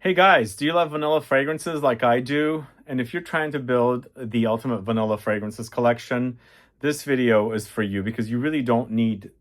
Hey guys, do you love vanilla fragrances like I do? And if you're trying to build the ultimate vanilla fragrances collection, this video is for you because you really don't need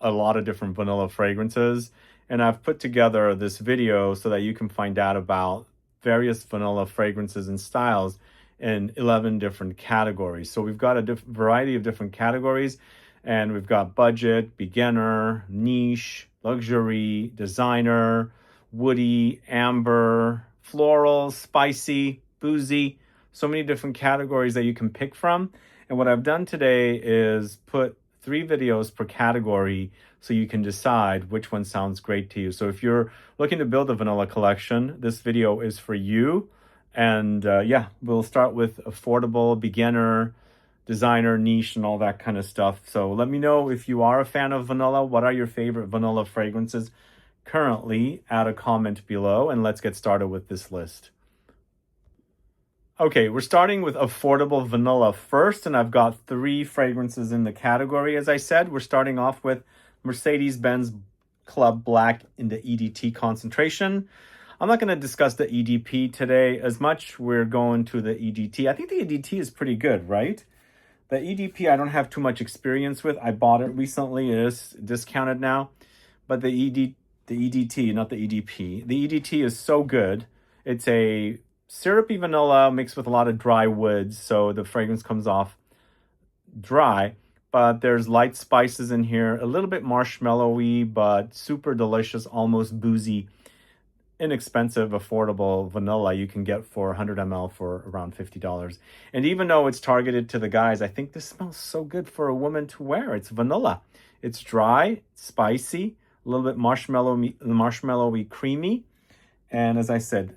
a lot of different vanilla fragrances. And I've put together this video so that you can find out about various vanilla fragrances and styles in 11 different categories. So we've got a variety of different categories, and we've got budget, beginner, niche, luxury, designer, woody, amber, floral, spicy, boozy, so many different categories that you can pick from. And what I've done today is put 3 videos per category so you can decide which one sounds great to you. So if you're looking to build a vanilla collection, this video is for you. And yeah, we'll start with affordable, beginner, designer, niche, and all that kind of stuff. So let me know if you are a fan of vanilla. What are your favorite vanilla fragrances currently? Add a comment below, and let's get started with this list. Okay, we're starting with affordable vanilla first, and I've got 3 fragrances in the category. As I said, we're starting off with Mercedes-Benz Club Black in the EDT concentration. I'm not going to discuss the EDP today as much. We're going to the EDT. I think the EDT is pretty good, right? The EDP I don't have too much experience with. I bought it recently. It is discounted now. But the EDT, not the EDP. The EDT is so good. It's a syrupy vanilla mixed with a lot of dry woods, so the fragrance comes off dry. But there's light spices in here, a little bit marshmallowy, but super delicious, almost boozy, inexpensive, affordable vanilla you can get for 100 ml for around $50. And even though it's targeted to the guys, I think this smells so good for a woman to wear. It's vanilla. It's dry, spicy, a little bit marshmallowy, creamy. And as I said,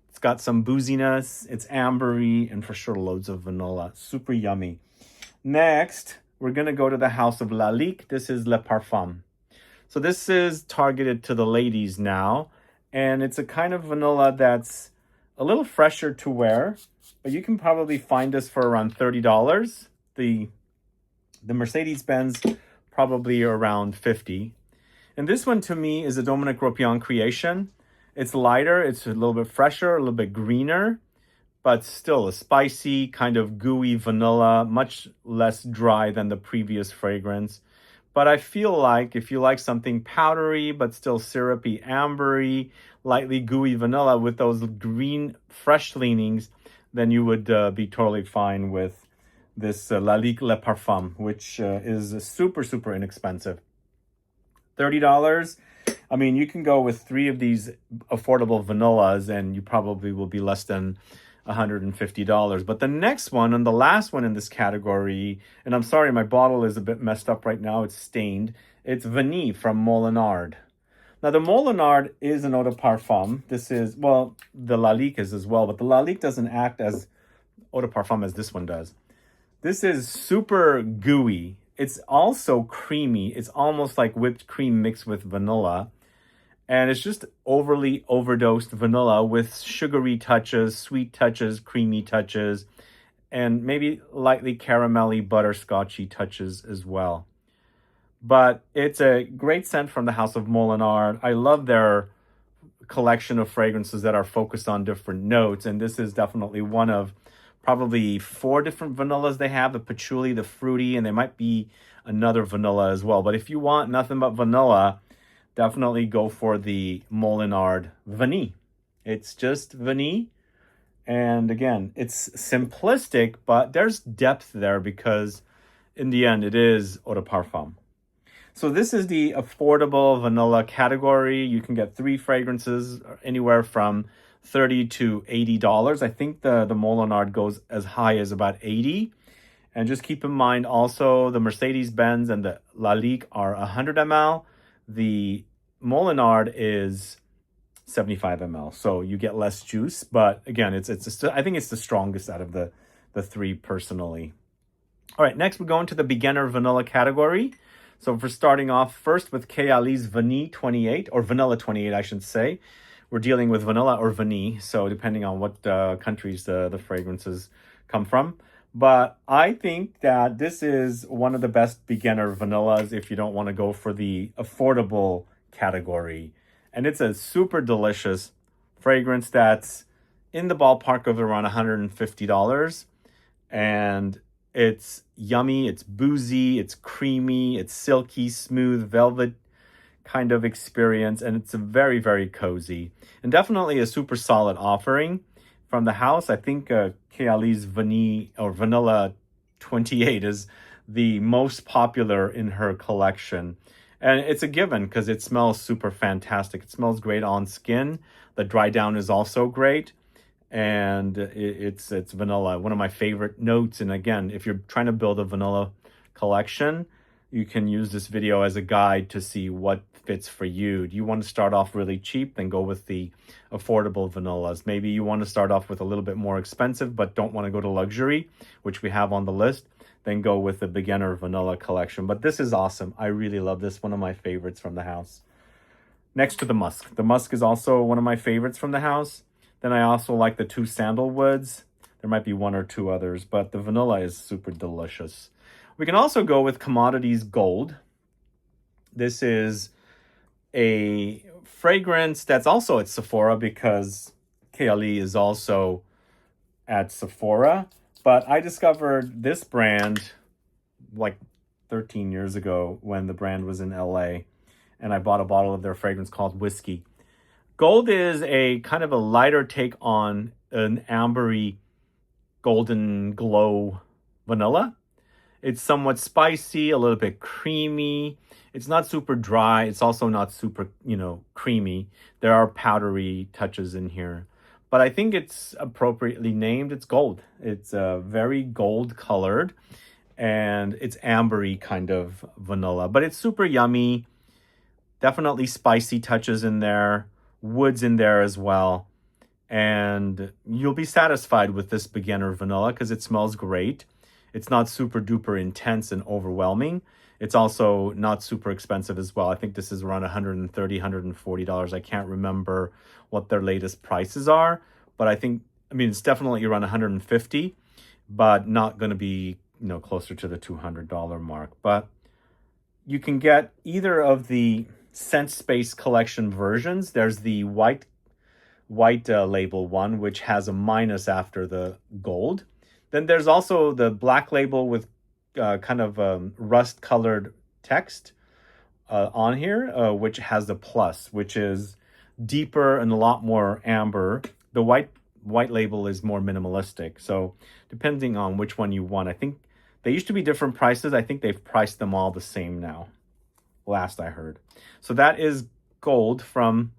it's got some booziness. It's ambery, and for sure loads of vanilla. Super yummy. Next, we're going to go to the house of Lalique. This is Le Parfum. So this is targeted to the ladies now. And it's a kind of vanilla that's a little fresher to wear, but you can probably find this for around $30. The Mercedes-Benz probably around $50. And this one to me is a Dominique Ropion creation. It's lighter, it's a little bit fresher, a little bit greener, but still a spicy, kind of gooey vanilla, much less dry than the previous fragrance. But I feel like if you like something powdery, but still syrupy, ambery, lightly gooey vanilla with those green, fresh leanings, then you would be totally fine with this Lalique Le Parfum, which is super, super inexpensive. $30. I mean, you can go with 3 of these affordable vanillas and you probably will be less than $150. But the next one and the last one in this category, and I'm sorry, my bottle is a bit messed up right now. It's stained. It's Vanille from Molinard. Now, the Molinard is an eau de parfum. This is, well, the Lalique is as well, but the Lalique doesn't act as eau de parfum as this one does. This is super gooey. It's also creamy. It's almost like whipped cream mixed with vanilla. And it's just overly overdosed vanilla with sugary touches, sweet touches, creamy touches, and maybe lightly caramelly, butterscotchy touches as well. But it's a great scent from the House of Molinard. I love their collection of fragrances that are focused on different notes. And this is definitely one of probably 4 different vanillas they have, the patchouli, the fruity, and there might be another vanilla as well. But if you want nothing but vanilla, definitely go for the Molinard Vanille. It's just Vanille. And again, it's simplistic, but there's depth there because in the end, it is eau de parfum. So this is the affordable vanilla category. You can get 3 fragrances anywhere from $30 to $80. I think the Molinard goes as high as about $80. And just keep in mind also the Mercedes-Benz and the Lalique are 100 ml. The Molinard is 75 ml, so you get less juice. But again, I think it's the strongest out of the 3 personally. All right, next we go into the beginner vanilla category. So for starting off first with Kayali's Vanille 28, or Vanilla 28, I should say. We're dealing with vanilla or vanille, so depending on what countries the fragrances come from. But I think that this is one of the best beginner vanillas if you don't want to go for the affordable category. And it's a super delicious fragrance that's in the ballpark of around $150. And it's yummy, it's boozy, it's creamy, it's silky, smooth, velvet kind of experience, and it's a very, very cozy. And definitely a super solid offering from the house. I think Kayali's Vanilla 28 is the most popular in her collection. And it's a given because it smells super fantastic. It smells great on skin. The dry down is also great. And it's vanilla, one of my favorite notes. And again, if you're trying to build a vanilla collection, you can use this video as a guide to see what fits for you. Do you want to start off really cheap? Then go with the affordable vanillas. Maybe you want to start off with a little bit more expensive, but don't want to go to luxury, which we have on the list. Then go with the beginner vanilla collection. But this is awesome. I really love this. One of my favorites from the house. Next to the musk. The musk is also one of my favorites from the house. Then I also like the 2 sandalwoods. There might be 1 or 2 others, but the vanilla is super delicious. We can also go with Commodities Gold. This is a fragrance that's also at Sephora because Kayali is also at Sephora. But I discovered this brand like 13 years ago when the brand was in LA. And I bought a bottle of their fragrance called Whiskey. Gold is a kind of a lighter take on an ambery golden glow vanilla. It's somewhat spicy, a little bit creamy. It's not super dry. It's also not super, creamy. There are powdery touches in here. But I think it's appropriately named. It's gold. It's very gold colored. And it's ambery kind of vanilla. But it's super yummy. Definitely spicy touches in there. Woods in there as well. And you'll be satisfied with this beginner vanilla because it smells great. It's not super duper intense and overwhelming. It's also not super expensive as well. I think this is around $130, $140. I can't remember what their latest prices are, but it's definitely around $150, but not going to be, closer to the $200 mark. But you can get either of the Scent Space collection versions. There's the white label one, which has a minus after the gold. Then there's also the black label with kind of rust colored text on here, which has the plus, which is deeper and a lot more amber. The white label is more minimalistic. So depending on which one you want, I think they used to be different prices. I think they've priced them all the same now, last I heard. So that is gold from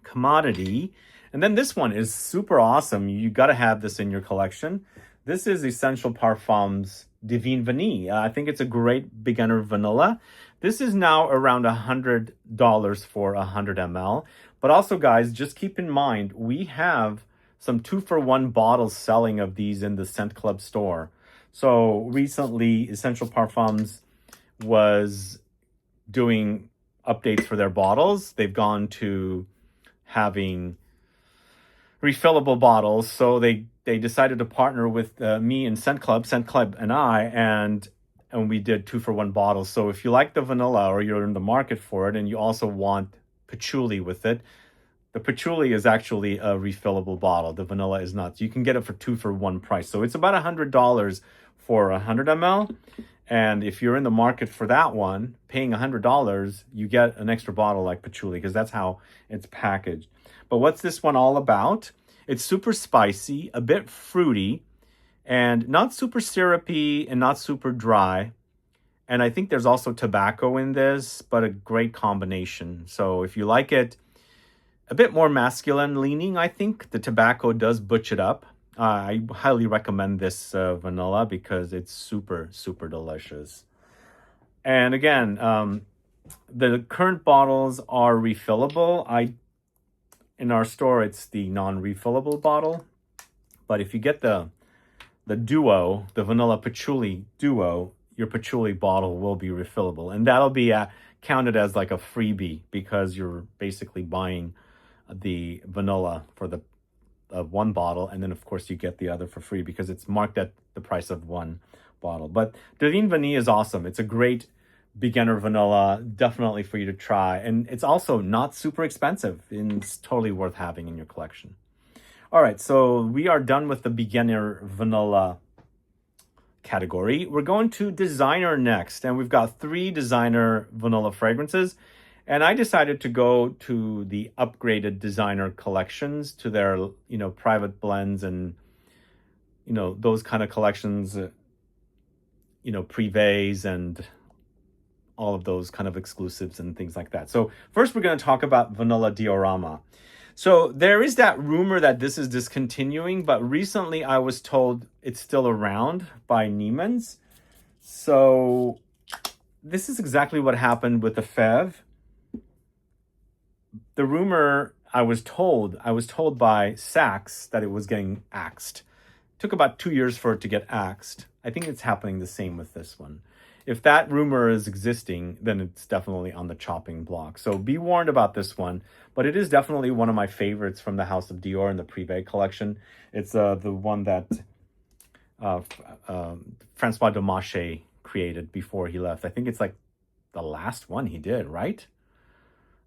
Commodity. And then this one is super awesome. You got to have this in your collection. This is Essential Parfums Divine Vanille. I think it's a great beginner vanilla. This is now around $100 for 100 ml. But also, guys, just keep in mind, we have some 2-for-1 bottles selling of these in the Scent Club store. So recently, Essential Parfums was doing updates for their bottles. They've gone to having refillable bottles. So they decided to partner with me and Scent Club and I, and we did 2-for-1 bottles. So if you like the vanilla or you're in the market for it and you also want patchouli with it, the patchouli is actually a refillable bottle. The vanilla is not. So you can get it for 2-for-1 price. So it's about $100 for 100 ml. And if you're in the market for that one, paying $100, you get an extra bottle like patchouli because that's how it's packaged. But what's this one all about? It's super spicy, a bit fruity, and not super syrupy and not super dry. And I think there's also tobacco in this, but a great combination. So if you like it a bit more masculine leaning, I think the tobacco does butch it up. I highly recommend this vanilla because it's super, super delicious. And again, the current bottles are refillable. In our store, it's the non-refillable bottle. But if you get the duo, the vanilla patchouli duo, your patchouli bottle will be refillable. And that'll be counted as like a freebie because you're basically buying the vanilla for the one bottle, and then of course you get the other for free because it's marked at the price of one bottle. But Divine Vanille is awesome. It's a great beginner vanilla, definitely for you to try. And it's also not super expensive and it's totally worth having in your collection. All right, so we are done with the beginner vanilla category. We're going to designer next, and we've got 3 designer vanilla fragrances. And I decided to go to the upgraded designer collections, to their, private blends and, those kind of collections, privés and all of those kind of exclusives and things like that. So first we're going to talk about Vanilla Diorama. So there is that rumor that this is discontinuing, but recently I was told it's still around by Neiman's. So this is exactly what happened with the Fev. The rumor I was told by Saks that it was getting axed. It took about 2 years for it to get axed. I think it's happening the same with this one. If that rumor is existing, then it's definitely on the chopping block. So be warned about this one. But it is definitely one of my favorites from the House of Dior in the Privé collection. It's the one that Francois Domache created before he left. I think it's like the last one he did, right?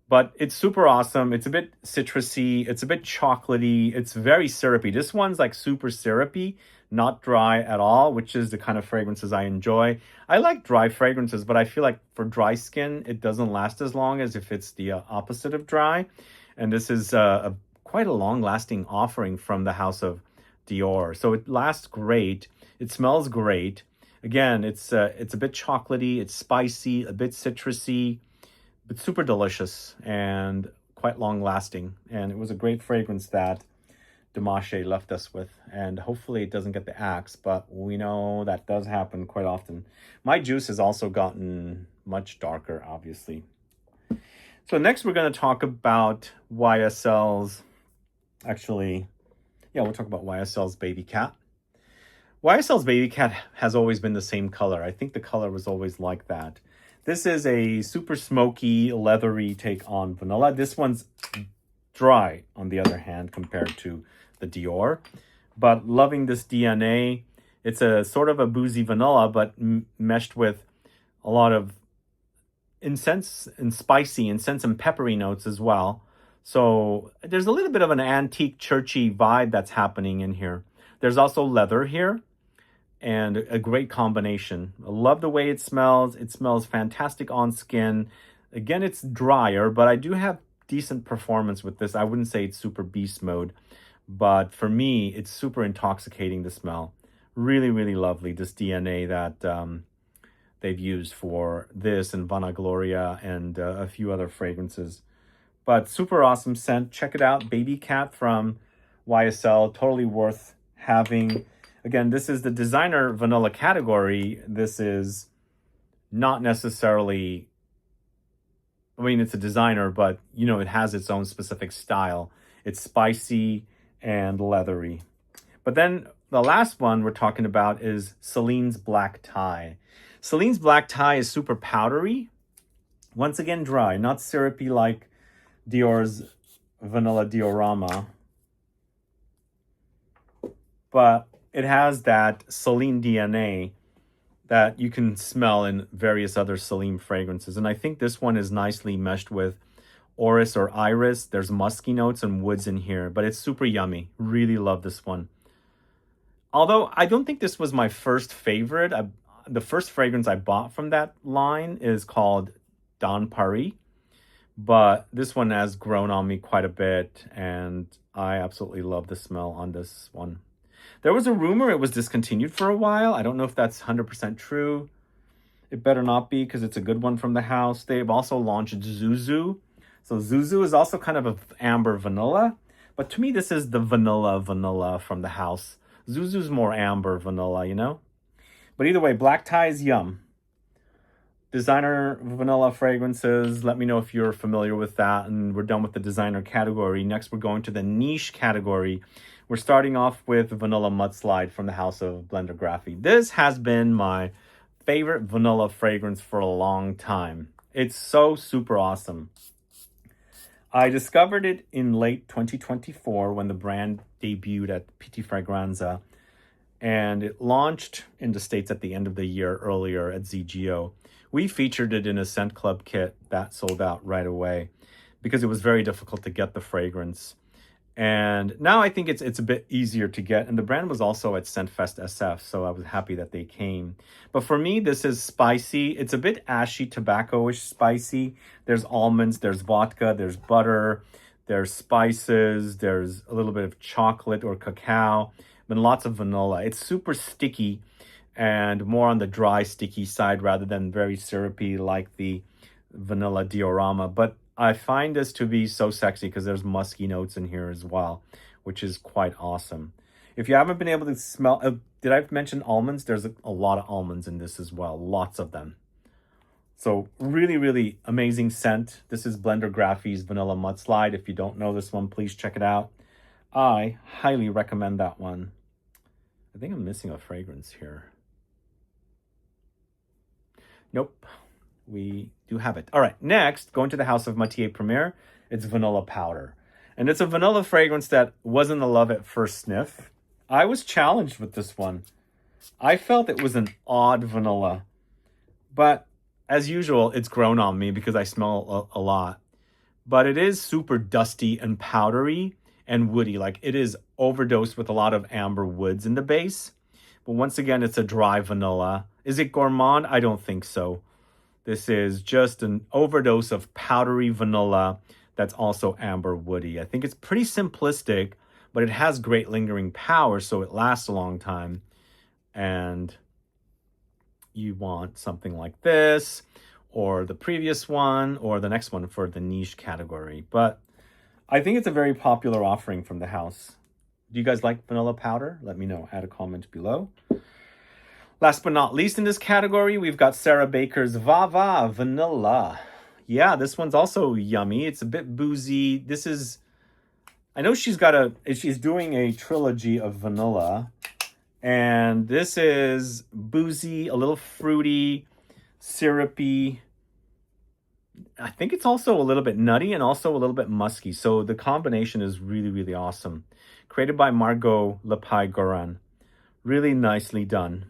But it's super awesome. It's a bit citrusy. It's a bit chocolatey. It's very syrupy. This one's like super syrupy, not dry at all, which is the kind of fragrances I enjoy. I like dry fragrances, but I feel like for dry skin, it doesn't last as long as if it's the opposite of dry. And this is quite a long-lasting offering from the House of Dior. So it lasts great. It smells great. Again, it's a bit chocolatey. It's spicy, a bit citrusy. It's super delicious and quite long lasting. And it was a great fragrance that Domache left us with. And hopefully it doesn't get the axe, but we know that does happen quite often. My juice has also gotten much darker, obviously. So next we're going to talk about YSL's, we'll talk about YSL's Baby Cat. YSL's Baby Cat has always been the same color. I think the color was always like that. This is a super smoky, leathery take on vanilla. This one's dry, on the other hand, compared to the Dior. But loving this DNA. It's a sort of a boozy vanilla, but meshed with a lot of incense and spicy incense and peppery notes as well. So there's a little bit of an antique, churchy vibe that's happening in here. There's also leather here. And a great combination. I love the way it smells. It smells fantastic on skin. Again, it's drier, but I do have decent performance with this. I wouldn't say it's super beast mode, but for me, it's super intoxicating to smell. Really, really lovely, this DNA that they've used for this and Vanagloria and a few other fragrances. But super awesome scent. Check it out, Baby Cat from YSL. Totally worth having. Again, this is the designer vanilla category. This is not necessarily, it's a designer, but, it has its own specific style. It's spicy and leathery. But then the last one we're talking about is Celine's Black Tie. Celine's Black Tie is super powdery. Once again, dry, not syrupy like Dior's Vanilla Diorama. But it has that Celine DNA that you can smell in various other Celine fragrances. And I think this one is nicely meshed with orris or iris. There's musky notes and woods in here, but it's super yummy. Really love this one. Although I don't think this was my first favorite. The first fragrance I bought from that line is called Dans Paris. But this one has grown on me quite a bit, and I absolutely love the smell on this one. There was a rumor it was discontinued for a while. I don't know if that's 100% true. It better not be because it's a good one from the house. They've also launched Zuzu. So Zuzu is also kind of an amber vanilla. But to me, this is the vanilla from the house. Zuzu's more amber vanilla, But either way, Black Tie is yum. Designer vanilla fragrances. Let me know if you're familiar with that. And we're done with the designer category. Next, we're going to the niche category. We're starting off with Vanilla Mudslide from the House of Blendergraphy. This has been my favorite vanilla fragrance for a long time. It's so super awesome. I discovered it in late 2024 when the brand debuted at Petit Fragranza. and it launched in the States at the end of the year earlier at ZGO. We featured it in a Scent Club kit that sold out right away because it was very difficult to get the fragrance. And now I think it's a bit easier to get. And the brand was also at ScentFest SF, so I was happy that they came. But for me, this is spicy. It's a bit ashy, tobacco-ish spicy. There's almonds, there's vodka, there's butter, there's spices, there's a little bit of chocolate or cacao, and lots of vanilla. It's super sticky and more on the dry, sticky side rather than very syrupy like the vanilla diorama. But I find this to be so sexy because there's musky notes in here as well, which is quite awesome. If you haven't been able to smell, did I mention almonds? There's a lot of almonds in this as well, lots of them. So really, really amazing scent. This is Blender Graffy's Vanilla Mudslide. If you don't know this one, please check it out. I highly recommend that one. I think I'm missing a fragrance here. Nope, we do have it. All right, next, going to the House of Matier Premier, it's Vanilla Powder. And it's a vanilla fragrance that wasn't a love at first sniff. I was challenged with this one. I felt it was an odd vanilla, but as usual, it's grown on me because I smell a lot. But it is super dusty and powdery and woody. Like, it is overdosed with a lot of amber woods in the base. But once again, it's a dry vanilla. Is it gourmand? I don't think so. This is just an overdose of powdery vanilla that's also amber woody. I think it's pretty simplistic, but it has great lingering power, so it lasts a long time. And you want something like this, or the previous one, or the next one for the niche category. But I think it's a very popular offering from the house. Do you guys like vanilla powder? Let me know. Add a comment below. Last but not least in this category, we've got Sarah Baker's Vava Vanilla. Yeah, this one's also yummy. It's a bit boozy. This is, I know she's doing a trilogy of vanilla. And this is boozy, a little fruity, syrupy. I think it's also a little bit nutty and also a little bit musky. So the combination is really, really awesome. Created by Margot Lepage-Goran. Really nicely done.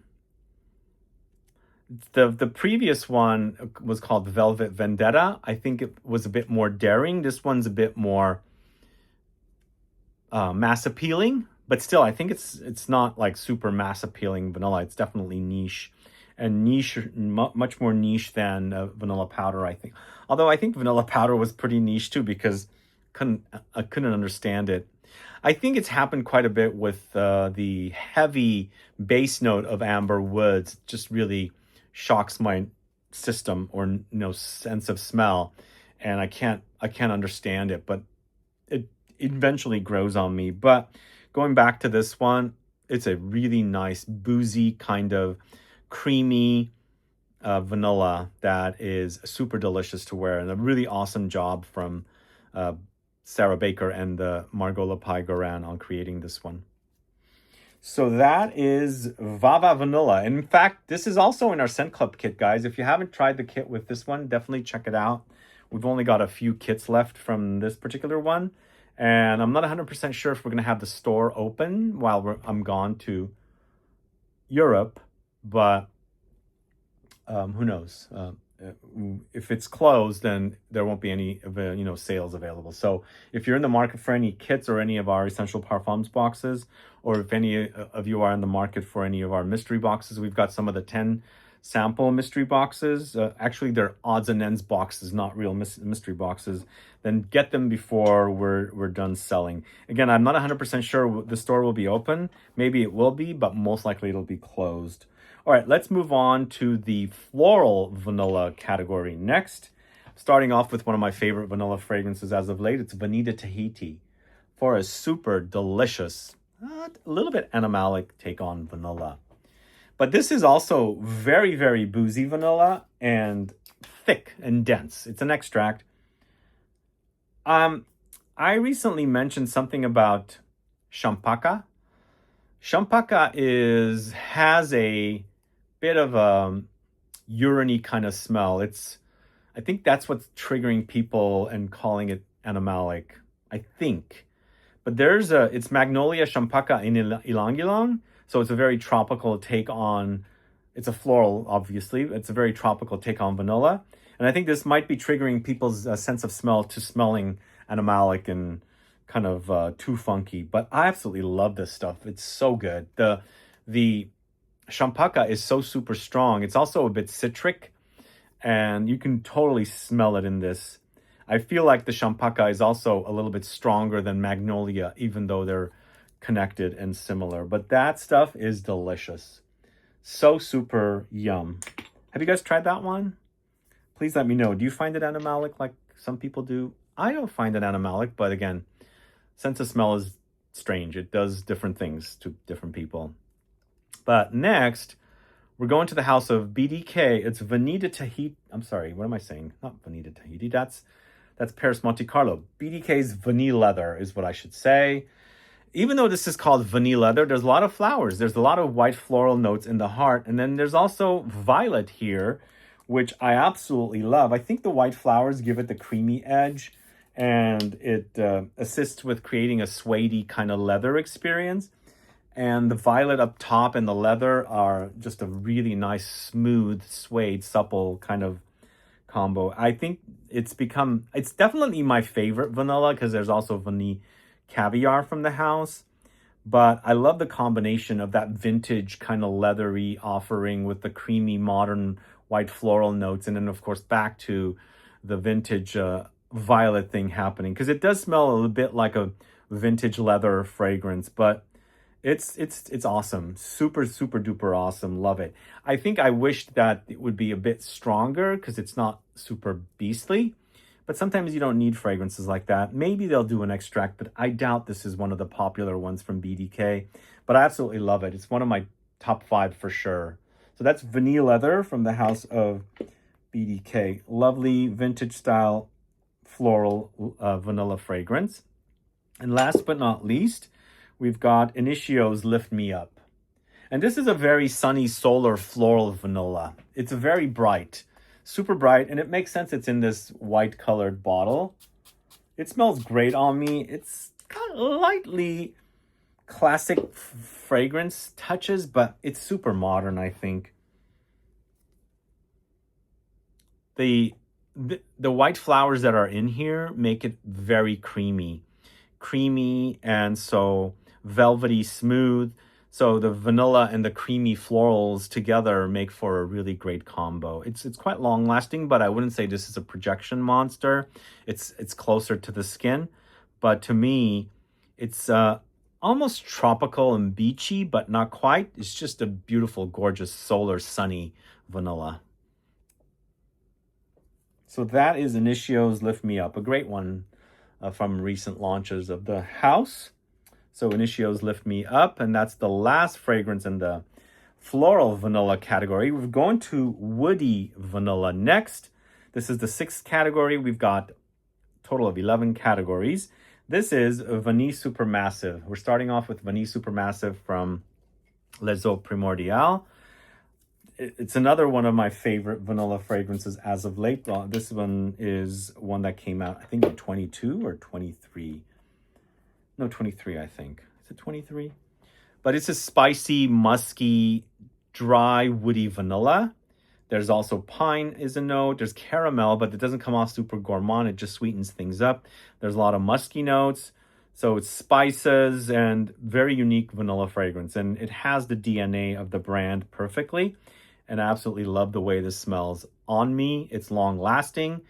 The previous one was called Velvet Vendetta. I think it was a bit more daring. This one's a bit more mass appealing, but still, I think it's not like super mass appealing vanilla. It's definitely niche, and much more niche than vanilla powder, I think. Although I think vanilla powder was pretty niche too because I couldn't understand it. I think it's happened quite a bit with the heavy base note of amber woods. Just really shocks my system or sense of smell, and I can't understand it, but it eventually grows on me. But going back to this one, it's a really nice boozy kind of creamy vanilla that is super delicious to wear, and a really awesome job from Sarah Baker and the Margot Lepage-Goran on creating this one. So that is Vava Vanilla. In fact, this is also in our Scent Club kit, guys. If you haven't tried the kit with this one, definitely check it out. We've only got a few kits left from this particular one. And I'm not 100% sure if we're going to have the store open while I'm gone to Europe. But who knows? If it's closed, then there won't be any sales available. So if you're in the market for any kits or any of our Essential Parfums boxes, or if any of you are in the market for any of our mystery boxes, we've got some of the 10 sample mystery boxes. Actually, they're odds and ends boxes, not real mystery boxes. Then get them before we're done selling. Again, I'm not 100% sure the store will be open. Maybe it will be, but most likely it'll be closed. All right, let's move on to the floral vanilla category next. Starting off with one of my favorite vanilla fragrances as of late. It's Vanita Tahiti for a super delicious, a little bit animalic take on vanilla. But this is also very, very boozy vanilla and thick and dense. It's an extract. I recently mentioned something about champaka. Champaka has a bit of a urine-y kind of smell. I think that's what's triggering people and calling it animalic, I think. But it's Magnolia Champaka in Ilang Ilang. So it's a very tropical take on, it's a floral, obviously. It's a very tropical take on vanilla. And I think this might be triggering people's sense of smell to smelling animalic and kind of too funky. But I absolutely love this stuff. It's so good. The champaca is so super strong. It's also a bit citric, and you can totally smell it in this. I feel like the champaca is also a little bit stronger than magnolia, even though they're connected and similar. But that stuff is delicious. So super yum. Have you guys tried that one? Please let me know. Do you find it animalic like some people do? I don't find it animalic, but again, sense of smell is strange. It does different things to different people. But next, we're going to the house of BDK. It's Vanilla Tahiti. I'm sorry, what am I saying? Not Vanilla Tahiti. That's Paris Monte Carlo. BDK's Vanilla Leather is what I should say. Even though this is called Vanilla Leather, there's a lot of flowers. There's a lot of white floral notes in the heart. And then there's also violet here, which I absolutely love. I think the white flowers give it the creamy edge, and it assists with creating a suede kind of leather experience. And the violet up top and the leather are just a really nice, smooth, suede, supple kind of combo. I think it's definitely my favorite vanilla because there's also vanilla caviar from the house. But I love the combination of that vintage kind of leathery offering with the creamy modern white floral notes. And then, of course, back to the vintage violet thing happening. Because it does smell a little bit like a vintage leather fragrance. But it's awesome. Super, super duper awesome. Love it. I think I wished that it would be a bit stronger because it's not super beastly. But sometimes you don't need fragrances like that. Maybe they'll do an extract, but I doubt this is one of the popular ones from BDK. But I absolutely love it. It's one of my top 5 for sure. So that's Vanilla Leather from the house of BDK. Lovely vintage style floral vanilla fragrance. And last but not least, we've got Initio's Lift Me Up. And this is a very sunny solar floral vanilla. It's very bright, super bright, and it makes sense it's in this white colored bottle. It smells great on me. It's kind of lightly classic fragrance touches, but it's super modern, I think. The white flowers that are in here make it very creamy and so velvety smooth. So the vanilla and the creamy florals together make for a really great combo. It's quite long lasting, but I wouldn't say this is a projection monster. It's closer to the skin, but to me, it's almost tropical and beachy, but not quite. It's just a beautiful, gorgeous, solar, sunny vanilla. So that is Initio's Lift Me Up, a great one from recent launches of the house. So Initio's Lift Me Up, and that's the last fragrance in the floral vanilla category. We're going to woody vanilla next. This is the 6th category. We've got a total of 11 categories. This is Vanille Supermassive. We're starting off with Vanille Supermassive from Les Eaux Primordiales. It's another one of my favorite vanilla fragrances as of late. This one is one that came out, I think, in 22 or 23. No, 23, I think. Is it 23? But it's a spicy, musky, dry, woody vanilla. There's also pine is a note. There's caramel, but it doesn't come off super gourmand. It just sweetens things up. There's a lot of musky notes. So it's spices and very unique vanilla fragrance. And it has the DNA of the brand perfectly. And I absolutely love the way this smells on me. It's long lasting.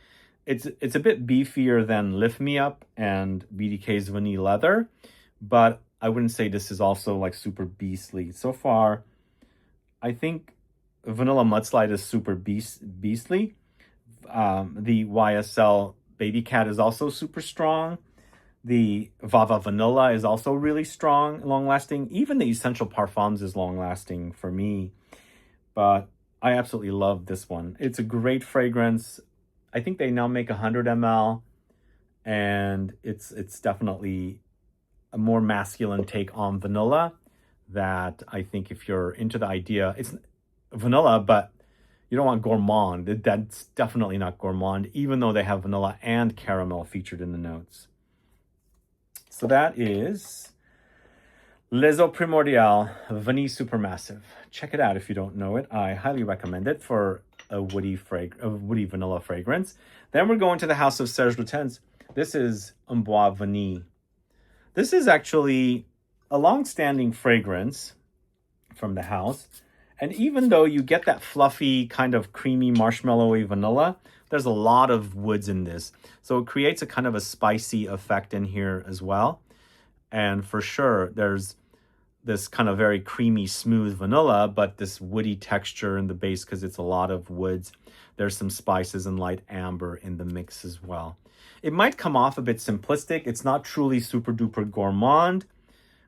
It's a bit beefier than Lift Me Up and BDK's Vanilla Leather, but I wouldn't say this is also like super beastly. So far, I think Vanilla Mudslide is super beastly. The YSL Baby Cat is also super strong. The Vava Vanilla is also really strong, long-lasting. Even the Essential Parfums is long-lasting for me. But I absolutely love this one. It's a great fragrance. I think they now make 100 ml. And it's definitely a more masculine take on vanilla that I think if you're into the idea, it's vanilla, but you don't want gourmand. That's definitely not gourmand, even though they have vanilla and caramel featured in the notes. So that is Les Eaux Primordiales Vanille Supermassive. Check it out if you don't know it. I highly recommend it for a woody vanilla fragrance. Then we're going to the House of Serge Lutens. This is Un Bois Vanille. This is actually a long-standing fragrance from the house. And even though you get that fluffy, kind of creamy, marshmallowy vanilla, there's a lot of woods in this. So it creates a kind of a spicy effect in here as well. And for sure, there's this kind of very creamy, smooth vanilla, but this woody texture in the base because it's a lot of woods. There's some spices and light amber in the mix as well. It might come off a bit simplistic. It's not truly super duper gourmand,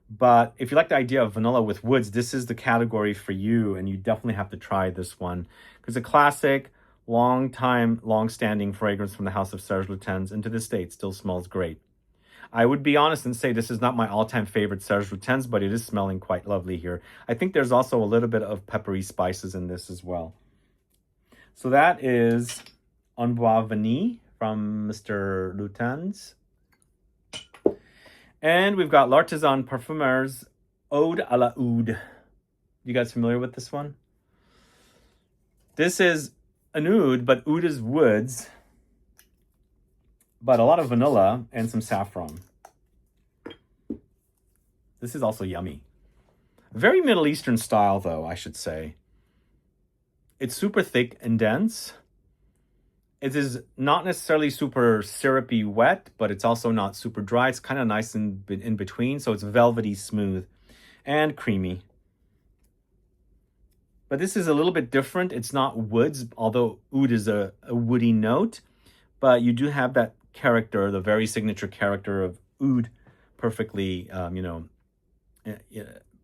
but if you like the idea of vanilla with woods, this is the category for you, and you definitely have to try this one because a classic, long-standing fragrance from the House of Serge Lutens, and to this day, it still smells great. I would be honest and say this is not my all-time favorite Serge Lutens, but it is smelling quite lovely here. I think there's also a little bit of peppery spices in this as well. So that is Un Bois Vanille from Mr. Lutens. And we've got L'Artisan Parfumeurs Ode à la Oud. You guys familiar with this one? This is an oud, but oud is woods, but a lot of vanilla and some saffron. This is also yummy. Very Middle Eastern style, though, I should say. It's super thick and dense. It is not necessarily super syrupy wet, but it's also not super dry. It's kind of nice in between, so it's velvety smooth and creamy. But this is a little bit different. It's not woods, although oud is a woody note, but you do have that character, the very signature character of oud, perfectly,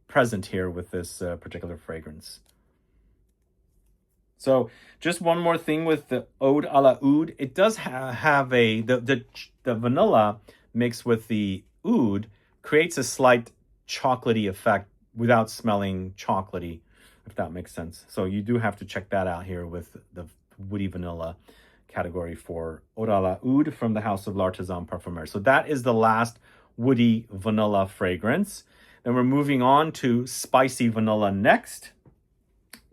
present here with this particular fragrance. So just one more thing with the Ode à la Oud. It does have the vanilla mixed with the oud creates a slight chocolatey effect without smelling chocolatey, if that makes sense. So you do have to check that out here with the woody vanilla category for Ode à la Oud from the House of L'Artisan Parfumeur. So that is the last woody vanilla fragrance. Then we're moving on to spicy vanilla next.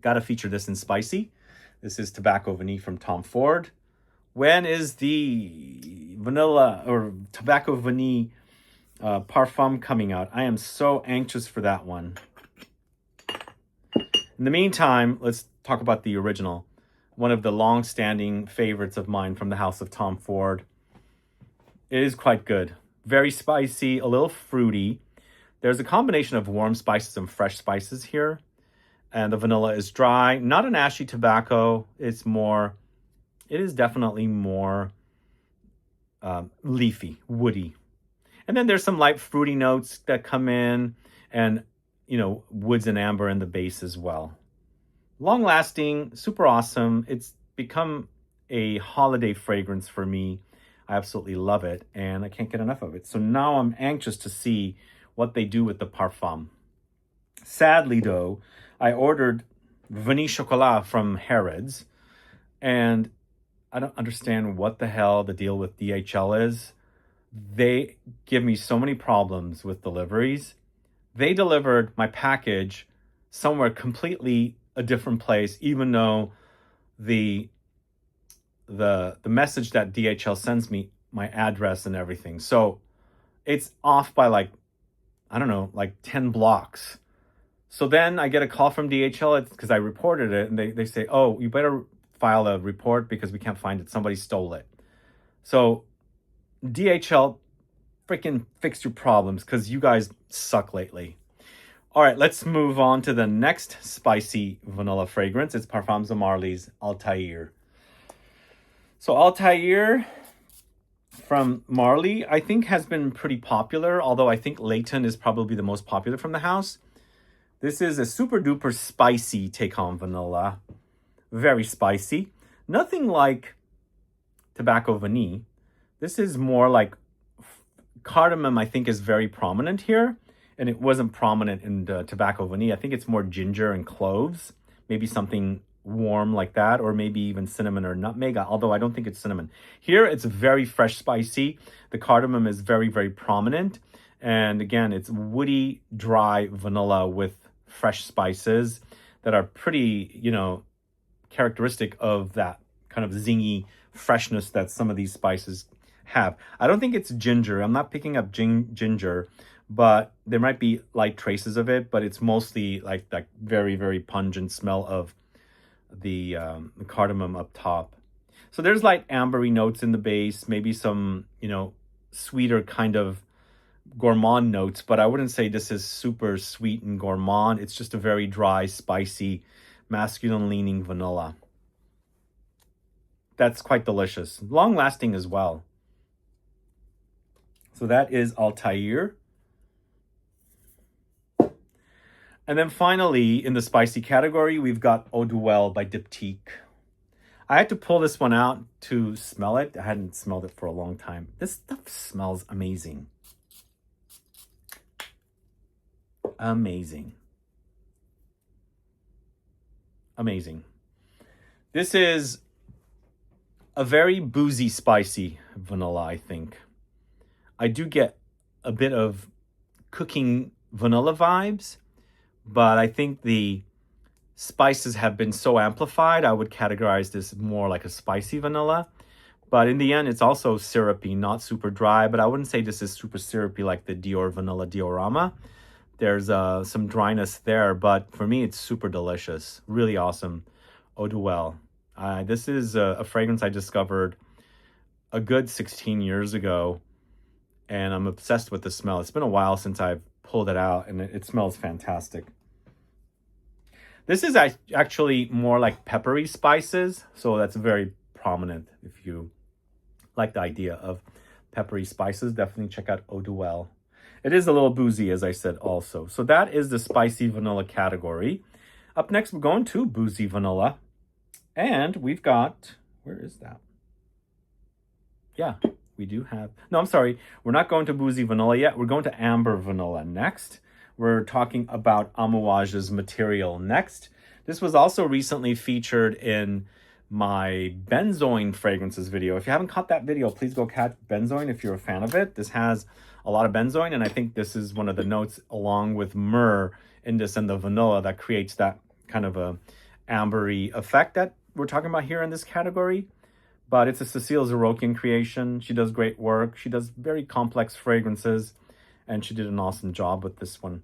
Got to feature this in spicy. This is Tobacco Vanille from Tom Ford. When is the vanilla or Tobacco Vanille Parfum coming out? I am so anxious for that one. In the meantime, let's talk about the original. One of the long-standing favorites of mine from the House of Tom Ford. It is quite good. Very spicy, a little fruity. There's a combination of warm spices and fresh spices here. And the vanilla is dry, not an ashy tobacco. It is definitely more leafy, woody. And then there's some light fruity notes that come in and, woods and amber in the base as well. Long lasting, super awesome. It's become a holiday fragrance for me. I absolutely love it and I can't get enough of it. So now I'm anxious to see what they do with the Parfum. Sadly though, I ordered Vanille Chocolat from Harrods, and I don't understand what the hell the deal with DHL is. They give me so many problems with deliveries. They delivered my package somewhere completely a different place, even though the message that DHL sends me, my address and everything. So it's off by like 10 blocks. So then I get a call from DHL because I reported it, and they say, oh, you better file a report because we can't find it. Somebody stole it. So DHL, freaking fix your problems because you guys suck lately. All right, let's move on to the next spicy vanilla fragrance. It's Parfums de Marly's Altair. So Altair from Marly, I think has been pretty popular, although I think Layton is probably the most popular from the house. This is a super duper spicy take on vanilla. Very spicy. Nothing like Tobacco Vanille. This is more like cardamom, I think, is very prominent here. And it wasn't prominent in Tobacco Vanille. I think it's more ginger and cloves. Maybe something warm like that. Or maybe even cinnamon or nutmeg. Although I don't think it's cinnamon. Here, it's very fresh spicy. The cardamom is very, very prominent. And again, it's woody, dry vanilla with fresh spices that are pretty, characteristic of that kind of zingy freshness that some of these spices have. I don't think it's ginger. I'm not picking up ginger, but there might be light traces of it, but it's mostly like that very, very pungent smell of the cardamom up top. So there's like ambery notes in the base, maybe some, sweeter kind of gourmand notes, but I wouldn't say this is super sweet and gourmand. It's just a very dry, spicy, masculine leaning vanilla. That's quite delicious. Long lasting as well. So that is Altair. And then finally, in the spicy category, we've got Eau de Well by Diptyque. I had to pull this one out to smell it. I hadn't smelled it for a long time. This stuff smells amazing. Amazing. Amazing. This is a very boozy, spicy vanilla, I think. I do get a bit of cooking vanilla vibes, but I think the spices have been so amplified, I would categorize this more like a spicy vanilla. But in the end, it's also syrupy, not super dry, but I wouldn't say this is super syrupy like the Dior Vanilla Diorama. There's some dryness there, but for me, it's super delicious. Really awesome. Eau de Well. This is a fragrance I discovered a good 16 years ago, and I'm obsessed with the smell. It's been a while since I've pulled it out, and it smells fantastic. This is actually more like peppery spices, so that's very prominent. If you like the idea of peppery spices, definitely check out Eau de Well. It is a little boozy, as I said also. So that is the spicy vanilla category. Up next, we're going to boozy vanilla. And we've got, where is that? Yeah, we do have, no, I'm sorry. We're not going to boozy vanilla yet. We're going to amber vanilla next. We're talking about Amouage's Material next. This was also recently featured in my benzoin fragrances video. If you haven't caught that video, please go catch benzoin if you're a fan of it. This has a lot of benzoin, and I think this is one of the notes along with myrrh in this and the vanilla that creates that kind of a ambery effect that we're talking about here in this category. But it's a Cecile Zarokian creation. She does great work. She does very complex fragrances, and she did an awesome job with this one.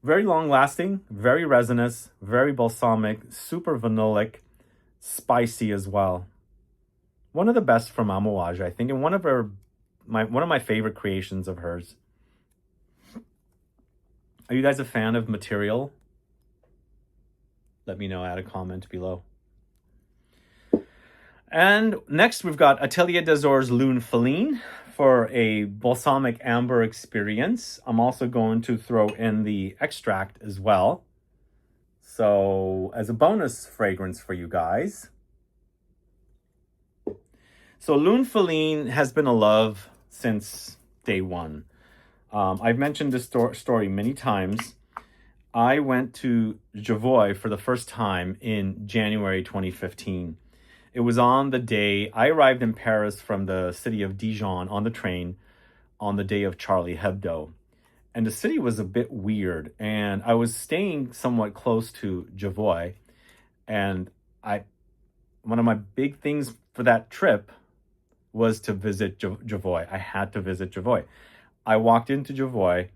Very long lasting, very resinous, very balsamic, super vanillic, spicy as well. One of the best from Amouage, I think, and one of my favorite creations of hers. Are you guys a fan of Material? Let me know, add a comment below. And next we've got Atelier des Ors Lune Feline for a balsamic amber experience. I'm also going to throw in the extract as well. So as a bonus fragrance for you guys. So Lune Feline has been a love since day one. I've mentioned this story many times. I went to Javoy for the first time in January 2015. It was on the day I arrived in Paris from the city of Dijon on the train on the day of Charlie Hebdo. And the city was a bit weird. And I was staying somewhat close to Javoy. And one of my big things for that trip was to visit Javoy. I had to visit Javoy. I walked into Javoy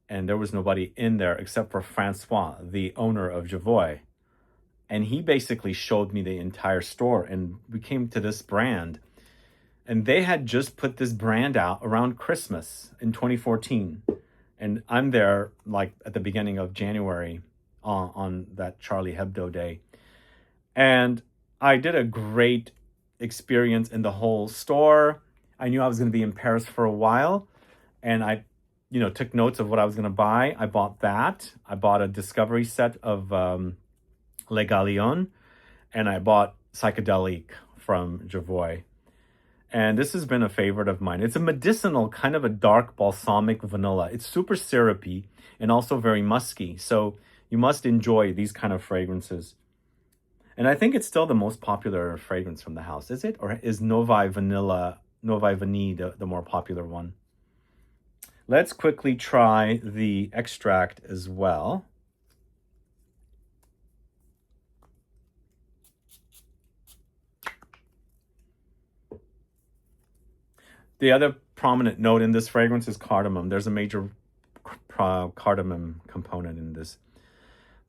and there was nobody in there except for Francois, the owner of Javoy. And he basically showed me the entire store, and we came to this brand. And they had just put this brand out around Christmas in 2014. And I'm there like at the beginning of January on that Charlie Hebdo day. And I did a great experience in the whole store. I knew I was going to be in Paris for a while. And I took notes of what I was going to buy. I bought that. I bought a discovery set of Le Galion, and I bought Psychedelic from Javoy. And this has been a favorite of mine. It's a medicinal, kind of a dark balsamic vanilla. It's super syrupy and also very musky. So you must enjoy these kind of fragrances. And I think it's still the most popular fragrance from the house. Is it? Or is Novae Vanille the more popular one? Let's quickly try the extract as well. The other prominent note in this fragrance is cardamom. There's a major cardamom component in this.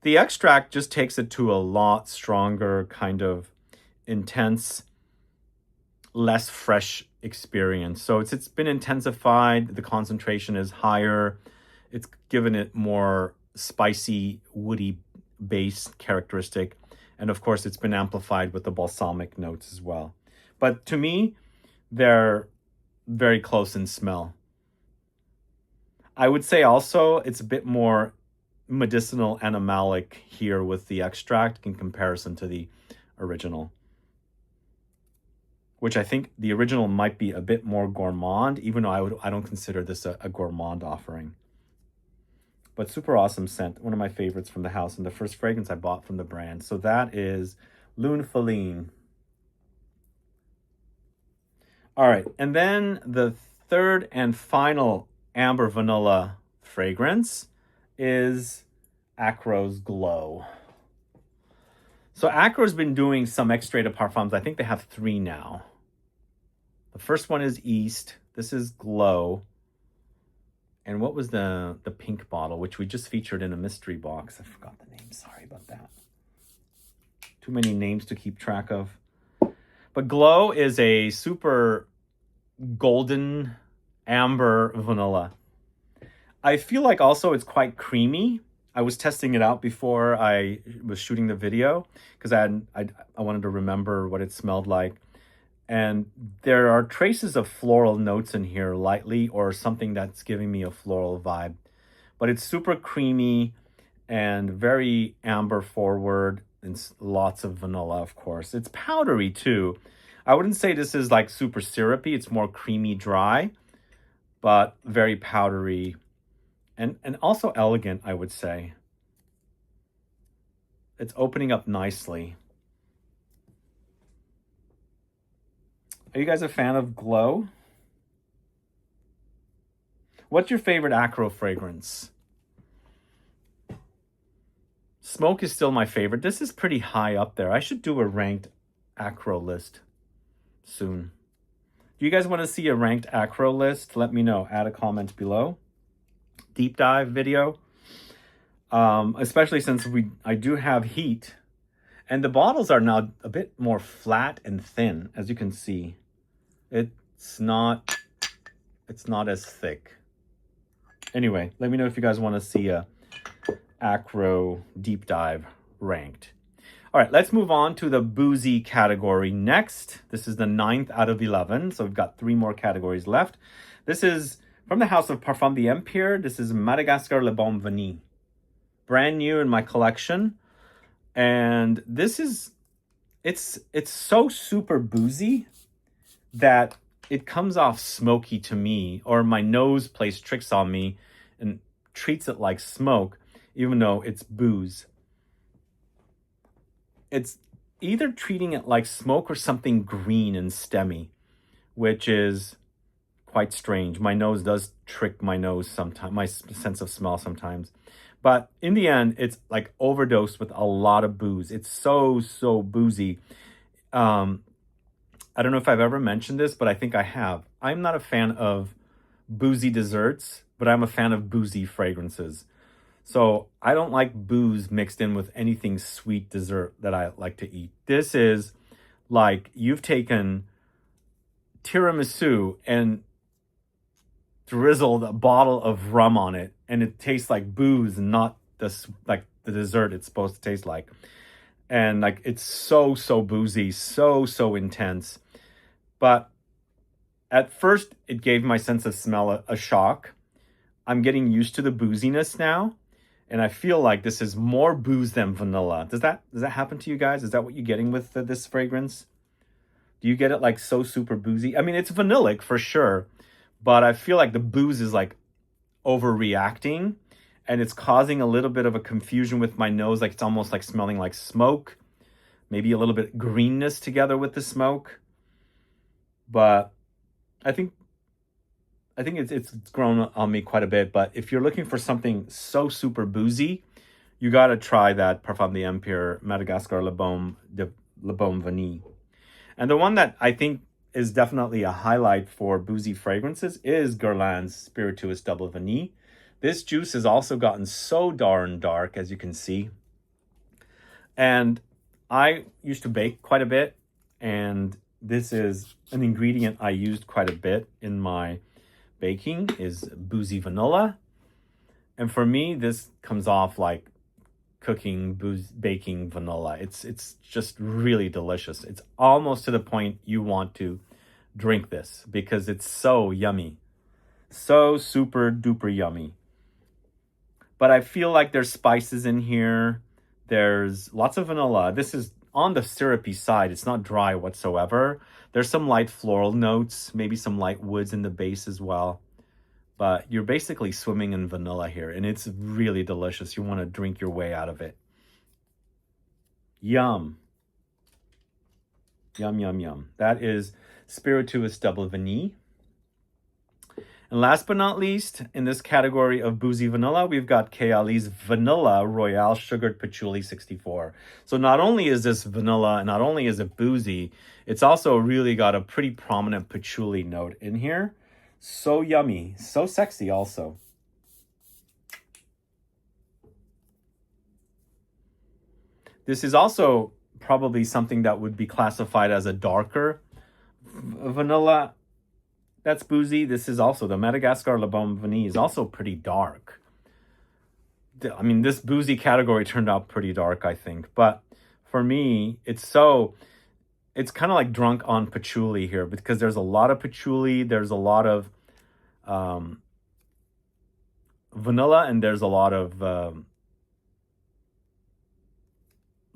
The extract just takes it to a lot stronger, kind of intense, less fresh experience. So it's been intensified. The concentration is higher. It's given it more spicy, woody base characteristic. And of course, it's been amplified with the balsamic notes as well. But to me, they're very close in smell. I would say also it's a bit more medicinal animalic here with the extract in comparison to the original, which I think the original might be a bit more gourmand, even though I don't consider this a gourmand offering. But super awesome scent, one of my favorites from the house, and the first fragrance I bought from the brand. So that is Lune Feline. All right, and then the third and final amber vanilla fragrance is Acro's Glow. So Acro's been doing some extrait de parfums. I think they have 3 now. The first one is East. This is Glow. And what was the pink bottle, which we just featured in a mystery box? I forgot the name. Sorry about that. Too many names to keep track of. But Glow is a super golden amber vanilla. I feel like also it's quite creamy. I was testing it out before I was shooting the video because I wanted to remember what it smelled like. And there are traces of floral notes in here lightly, or something that's giving me a floral vibe. But it's super creamy and very amber forward, and lots of vanilla, of course. It's powdery too. I wouldn't say this is like super syrupy. It's more creamy dry, but very powdery and also elegant, I would say. It's opening up nicely. Are you guys a fan of Glow? What's your favorite Acro fragrance? Smoke is still my favorite. This is pretty high up there. I should do a ranked Acro list soon. Do you guys want to see a ranked Acro list? Let me know. Add a comment below. Deep dive video. Especially since I do have heat. And the bottles are now a bit more flat and thin, as you can see. It's not as thick. Anyway, let me know if you guys want to see a Acro deep dive ranked. All right, let's move on to the boozy category next. This is the 9th out of 11, so we've got 3 more categories left. This is from the house of Parfum the Empire. This is Madagascar Le Bon Vanille. Brand new in my collection. And this is, it's so super boozy that it comes off smoky to me, or my nose plays tricks on me and treats it like smoke, even though it's booze. It's either treating it like smoke or something green and stemmy, which is quite strange. My nose does trick my nose sometimes, my sense of smell sometimes. But in the end, it's like overdosed with a lot of booze. It's so boozy. I don't know if I've ever mentioned this, but I think I have. I'm not a fan of boozy desserts, but I'm a fan of boozy fragrances. So I don't like booze mixed in with anything sweet dessert that I like to eat. This is like you've taken tiramisu and drizzled a bottle of rum on it, and it tastes like booze, not like the dessert it's supposed to taste like. And like it's so boozy, so intense. But at first it gave my sense of smell a shock. I'm getting used to the booziness now, and I feel like this is more booze than vanilla. Does that happen to you guys? Is that what you're getting with this fragrance? Do you get it like so super boozy? I mean, it's vanillic for sure, but I feel like the booze is like overreacting, and it's causing a little bit of a confusion with my nose. Like it's almost like smelling like smoke, maybe a little bit greenness together with the smoke. But I think I think it's grown on me quite a bit. But if you're looking for something so super boozy, you got to try that Parfum d'Empire Madagascar Le Baume Vanille. And the one that I think is definitely a highlight for boozy fragrances is Guerlain's Spirituous Double Vanille. This juice has also gotten so darn dark, as you can see. And I used to bake quite a bit, and this is an ingredient I used quite a bit in my baking is boozy vanilla. And for me, this comes off like cooking, baking vanilla. It's just really delicious. It's almost to the point you want to drink this because it's so yummy. So super duper yummy. But I feel like there's spices in here. There's lots of vanilla. This is on the syrupy side. It's not dry whatsoever. There's some light floral notes, maybe some light woods in the base as well. But you're basically swimming in vanilla here, and it's really delicious. You want to drink your way out of it. Yum. Yum, yum, yum. That is Spirituous Double Vanille. And last but not least, in this category of boozy vanilla, we've got Kayali's Vanilla Royale Sugared Patchouli 64. So not only is this vanilla, and not only is it boozy, it's also really got a pretty prominent patchouli note in here. So yummy, so sexy also. This is also probably something that would be classified as a darker vanilla. That's boozy. This is also the Madagascar Le Baume Vanille is also pretty dark. I mean, this boozy category turned out pretty dark, I think. But for me, it's kind of like drunk on patchouli here because there's a lot of patchouli. There's a lot of vanilla, and there's a lot of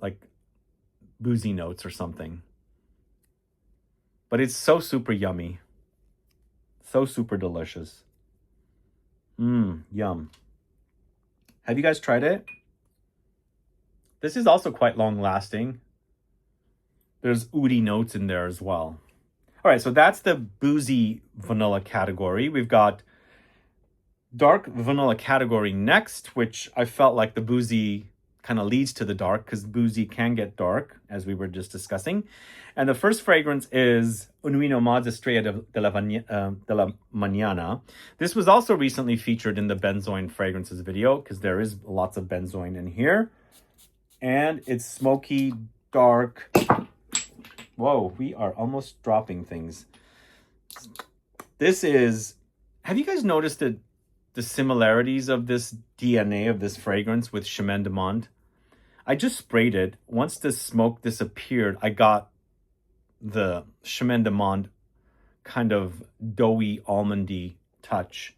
like boozy notes or something. But it's so super yummy. So super delicious. Yum. Have you guys tried it? This is also quite long lasting. There's oudi notes in there as well. All right, so that's the boozy vanilla category. We've got dark vanilla category next, which I felt like the boozy kind of leads to the dark because boozy can get dark, as we were just discussing. And the first fragrance is Nuit Nomade's Estrella de la Mañana. This was also recently featured in the benzoin fragrances video because there is lots of benzoin in here. And it's smoky, dark. Whoa, we are almost dropping things. This is, have you guys noticed the similarities of this DNA of this fragrance with Chemin de Monde? I just sprayed it. Once the smoke disappeared, I got the Chemin de Monde kind of doughy, almondy touch.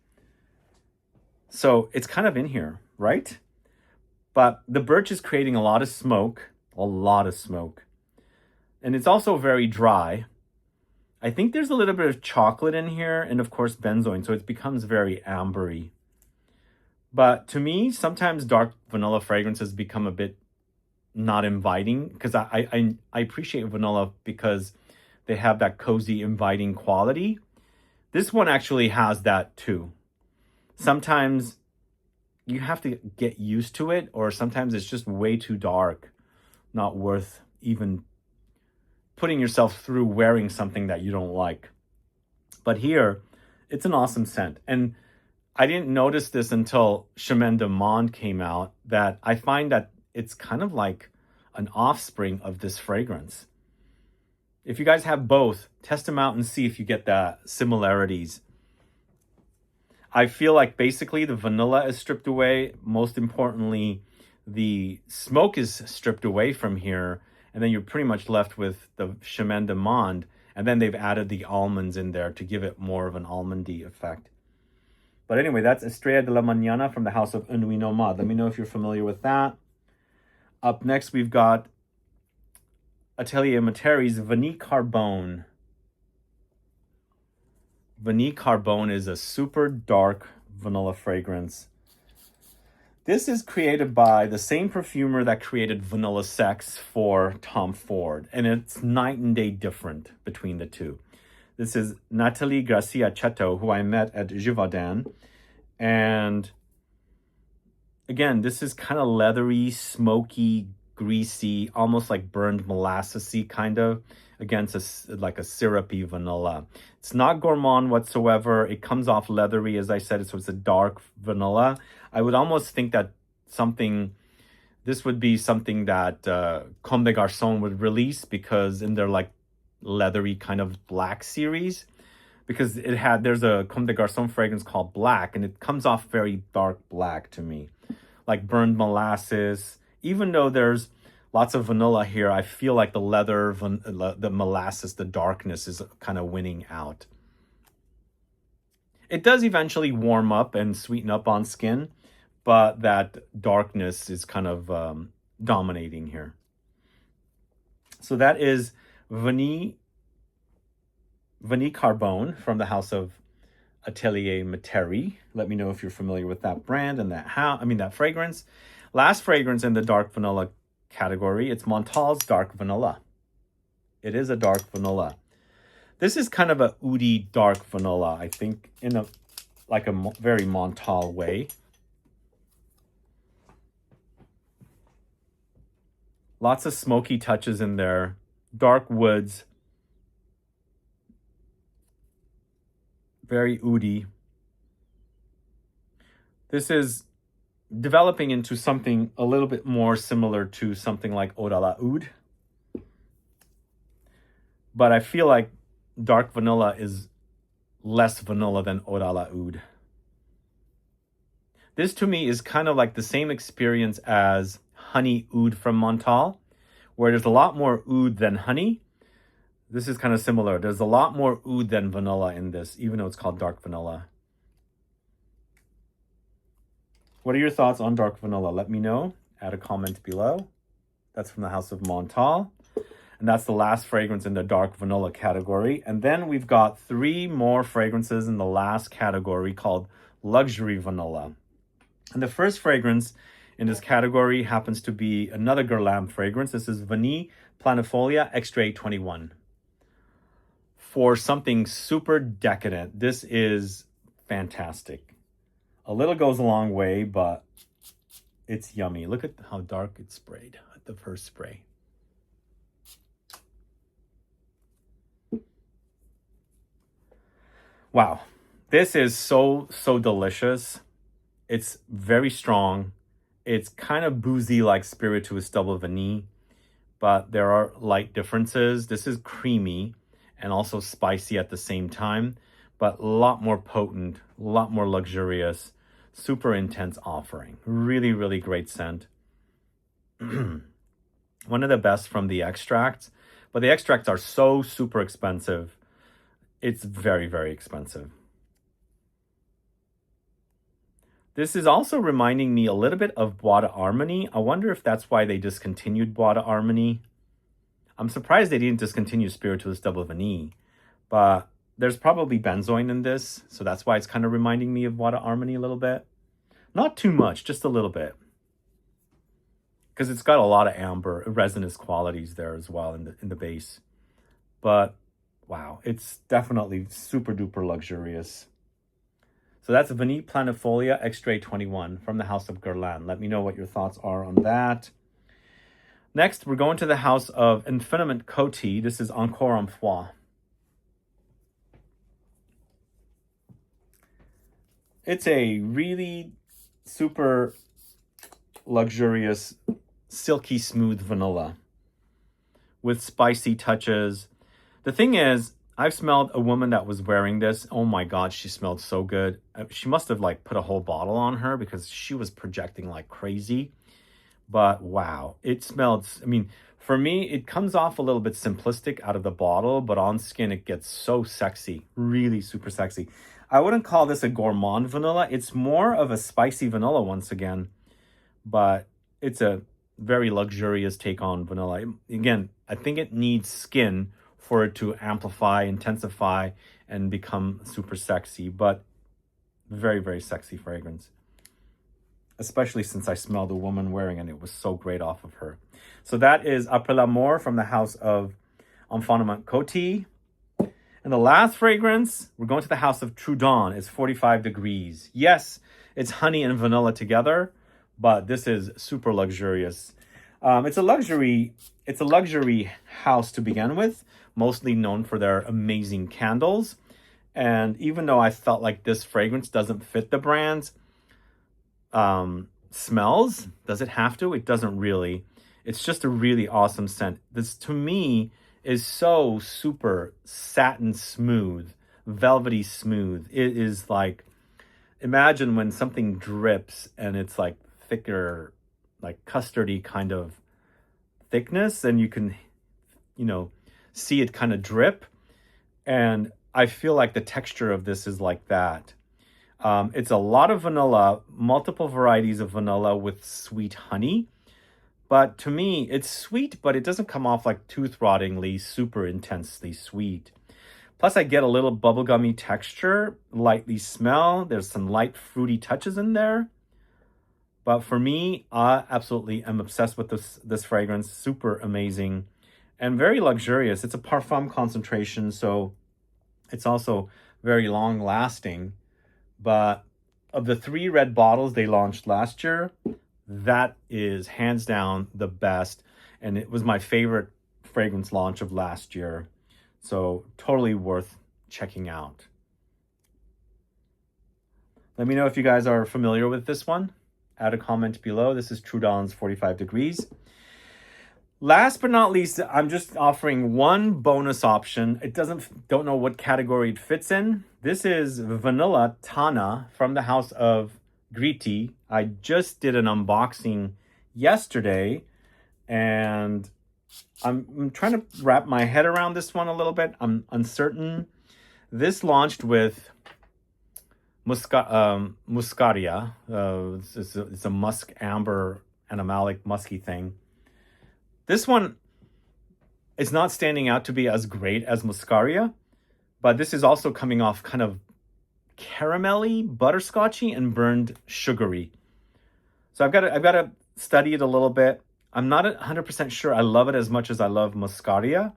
So it's kind of in here, right? But the birch is creating a lot of smoke. And it's also very dry. I think there's a little bit of chocolate in here and of course benzoin, so it becomes very ambery. But to me, sometimes dark vanilla fragrances become a bit not inviting because I appreciate vanilla because they have that cozy, inviting quality. This one actually has that too. Sometimes you have to get used to it, or sometimes it's just way too dark, not worth even putting yourself through wearing something that you don't like. But here, it's an awesome scent. And I didn't notice this until Chemin de Monde came out, that I find that it's kind of like an offspring of this fragrance. If you guys have both, test them out and see if you get the similarities. I feel like basically the vanilla is stripped away. Most importantly, the smoke is stripped away from here. And then you're pretty much left with the Chemin de Monde. And then they've added the almonds in there to give it more of an almondy effect. But anyway, that's Estrella de la Mañana from the house of Nuit Nomade. Let me know if you're familiar with that. Up next, we've got Atelier Materi's Vanille Carbone. Vanille Carbone is a super dark vanilla fragrance. This is created by the same perfumer that created Vanilla Sex for Tom Ford. And it's night and day different between the two. This is Nathalie Garcia Cheto, who I met at Givaudan. And again, this is kind of leathery, smoky, greasy, almost like burned molassesy kind of, against like a syrupy vanilla. It's not gourmand whatsoever. It comes off leathery, as I said, so it's a dark vanilla. I would almost think that this would be something that Comme des Garçons would release, because in their like leathery kind of black series, because there's a Comme des Garçons fragrance called Black, and it comes off very dark black to me, like burned molasses. Even though there's lots of vanilla here, I feel like the the molasses, the darkness is kind of winning out. It does eventually warm up and sweeten up on skin, but that darkness is kind of dominating here. So that is Vanille Carbone from the house of Atelier Metairie. Let me know if you're familiar with that brand and that fragrance. Last fragrance in the dark vanilla category, it's Montal's Dark Vanilla. It is a dark vanilla. This is kind of a oody dark vanilla, I think, in a very Montal way. Lots of smoky touches in there, dark woods, very oody. This is developing into something a little bit more similar to something like Eau de la Oud. But I feel like dark vanilla is less vanilla than Eau de la Oud. This to me is kind of like the same experience as Honey Oud from Montal, where there's a lot more oud than honey. This is kind of similar. There's a lot more oud than vanilla in this, even though it's called dark vanilla. What are your thoughts on dark vanilla? Let me know. Add a comment below. That's from the house of Montal. And that's the last fragrance in the dark vanilla category. And then we've got 3 more fragrances in the last category called luxury vanilla. And the first fragrance in this category happens to be another Guerlain fragrance. This is Vanille Planifolia Extrait 21. For something super decadent, this is fantastic. A little goes a long way, but it's yummy. Look at how dark it's sprayed at the first spray. Wow, this is so delicious. It's very strong. It's kind of boozy like Spirituous Double Vanille, but there are light differences. This is creamy and also spicy at the same time, but a lot more potent, a lot more luxurious, super intense offering. Really, really great scent. One of the best from the extracts, but the extracts are so super expensive. It's very, very expensive. This is also reminding me a little bit of Bois d'Harmonie. I wonder if that's why they discontinued Bois d'Harmonie. I'm surprised they didn't discontinue Spirituous Double Vanille, but there's probably benzoin in this, so that's why it's kind of reminding me of Bois d'Harmonie a little bit. Not too much, just a little bit. Because it's got a lot of amber, resinous qualities there as well in the base. But, wow, it's definitely super duper luxurious. So that's Vanille Planifolia Extrait 21 from the house of Guerlain. Let me know what your thoughts are on that. Next, we're going to the house of Infiniment Coty. This is Encore un Fois. It's a really super luxurious, silky smooth vanilla with spicy touches. The thing is, I've smelled a woman that was wearing this. Oh my God, she smelled so good. She must have like put a whole bottle on her because she was projecting like crazy. But wow, it smelled, I mean, for me, it comes off a little bit simplistic out of the bottle, but on skin, it gets so sexy, really super sexy. I wouldn't call this a gourmand vanilla. It's more of a spicy vanilla once again, but it's a very luxurious take on vanilla. Again, I think it needs skin for it to amplify, intensify, and become super sexy, but very, very sexy fragrance. Especially since I smelled a woman wearing it, and it was so great off of her. So that is Après l'Amour from the house of Infiniment Coty. And the last fragrance, we're going to the house of True Dawn. It's 45 degrees. Yes, it's honey and vanilla together, but this is super luxurious. It's a luxury house to begin with, mostly known for their amazing candles. And even though I felt like this fragrance doesn't fit the brand's smells, does it have to? It doesn't really. It's just a really awesome scent. This, to me, is so super satin smooth, velvety smooth. It is like, imagine when something drips and it's like thicker, like custardy kind of thickness, and you can, see it kind of drip. And I feel like the texture of this is like that. It's a lot of vanilla, multiple varieties of vanilla with sweet honey. But to me, it's sweet, but it doesn't come off like tooth-rottingly, super intensely sweet. Plus, I get a little bubblegummy texture, lightly smell. There's some light fruity touches in there. But for me, I absolutely am obsessed with this fragrance. Super amazing and very luxurious. It's a Parfum concentration, so it's also very long-lasting. But of the 3 red bottles they launched last year, that is hands down the best. And it was my favorite fragrance launch of last year. So totally worth checking out. Let me know if you guys are familiar with this one. Add a comment below. This is True Dawn's 45 degrees. Last but not least, I'm just offering one bonus option. Don't know what category it fits in. This is Vanilla Tana from the house of Griti. I just did an unboxing yesterday, and I'm trying to wrap my head around this one a little bit. I'm uncertain. This launched with Muscaria. It's a musk amber animalic musky thing. This one is not standing out to be as great as Muscaria, but this is also coming off kind of caramelly, butterscotchy, and burned sugary. So I've got to study it a little bit. I'm not 100% sure I love it as much as I love Muscaria.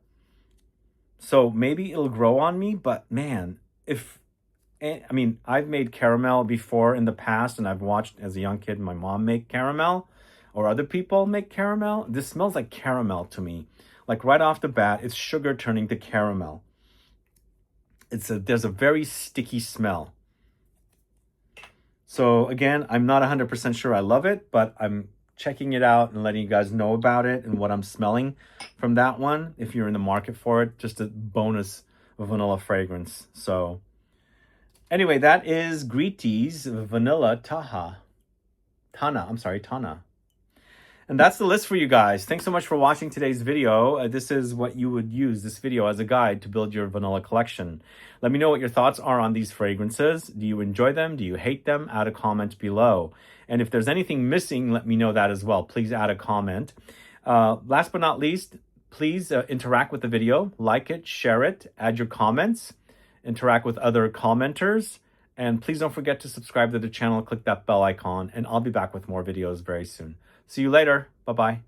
So maybe it'll grow on me, but man, I've made caramel before in the past, and I've watched as a young kid my mom make caramel or other people make caramel. This smells like caramel to me. Like right off the bat, it's sugar turning to caramel. There's a very sticky smell. So again, I'm not 100% sure I love it, but I'm checking it out and letting you guys know about it and what I'm smelling from that one. If you're in the market for it, just a bonus vanilla fragrance. So anyway, that is Griti's Vanilla Tana. And that's the list for you guys. Thanks so much for watching today's video. This is what you would use this video as a guide to build your vanilla collection. Let me know what your thoughts are on these fragrances. Do you enjoy them? Do you hate them? Add a comment below. And if there's anything missing, let me know that as well. Please add a comment. Last but not least, please interact with the video. Like it, share it, add your comments, interact with other commenters. And please don't forget to subscribe to the channel, click that bell icon, and I'll be back with more videos very soon. See you later. Bye-bye.